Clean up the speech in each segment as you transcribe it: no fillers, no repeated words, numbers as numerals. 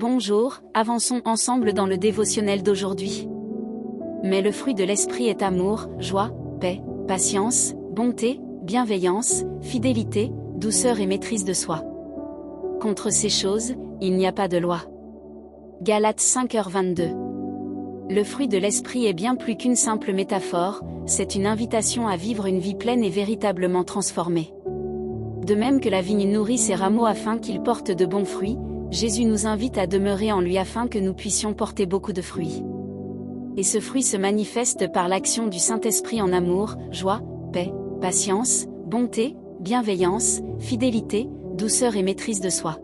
Bonjour, avançons ensemble dans le dévotionnel d'aujourd'hui. Mais le fruit de l'esprit est amour, joie, paix, patience, bonté, bienveillance, fidélité, douceur et maîtrise de soi. Contre ces choses, il n'y a pas de loi. Galates 5h22. Le fruit de l'esprit est bien plus qu'une simple métaphore, c'est une invitation à vivre une vie pleine et véritablement transformée. De même que la vigne nourrit ses rameaux afin qu'ils portent de bons fruits, Jésus nous invite à demeurer en lui afin que nous puissions porter beaucoup de fruits. Et ce fruit se manifeste par l'action du Saint-Esprit en amour, joie, paix, patience, bonté, bienveillance, fidélité, douceur et maîtrise de soi.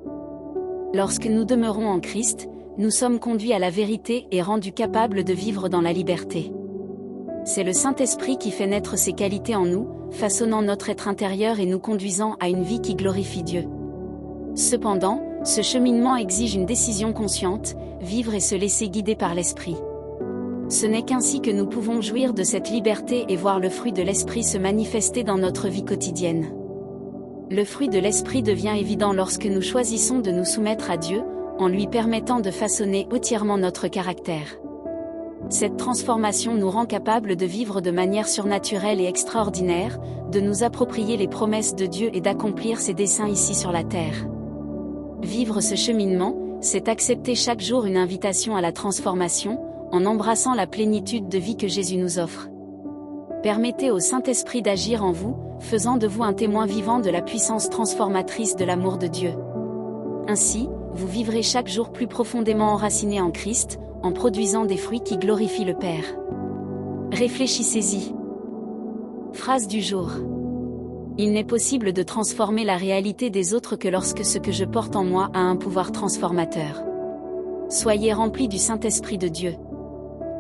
Lorsque nous demeurons en Christ, nous sommes conduits à la vérité et rendus capables de vivre dans la liberté. C'est le Saint-Esprit qui fait naître ces qualités en nous, façonnant notre être intérieur et nous conduisant à une vie qui glorifie Dieu. Cependant, ce cheminement exige une décision consciente, vivre et se laisser guider par l'Esprit. Ce n'est qu'ainsi que nous pouvons jouir de cette liberté et voir le fruit de l'Esprit se manifester dans notre vie quotidienne. Le fruit de l'Esprit devient évident lorsque nous choisissons de nous soumettre à Dieu, en lui permettant de façonner entièrement notre caractère. Cette transformation nous rend capables de vivre de manière surnaturelle et extraordinaire, de nous approprier les promesses de Dieu et d'accomplir ses desseins ici sur la terre. Vivre ce cheminement, c'est accepter chaque jour une invitation à la transformation, en embrassant la plénitude de vie que Jésus nous offre. Permettez au Saint-Esprit d'agir en vous, faisant de vous un témoin vivant de la puissance transformatrice de l'amour de Dieu. Ainsi, vous vivrez chaque jour plus profondément enraciné en Christ, en produisant des fruits qui glorifient le Père. Réfléchissez-y. Phrase du jour. Il n'est possible de transformer la réalité des autres que lorsque ce que je porte en moi a un pouvoir transformateur. Soyez remplis du Saint-Esprit de Dieu.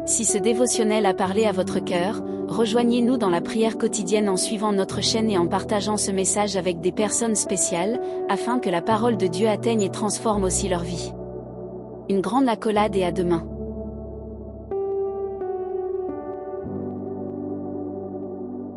Si ce dévotionnel a parlé à votre cœur, rejoignez-nous dans la prière quotidienne en suivant notre chaîne et en partageant ce message avec des personnes spéciales, afin que la parole de Dieu atteigne et transforme aussi leur vie. Une grande accolade et à demain.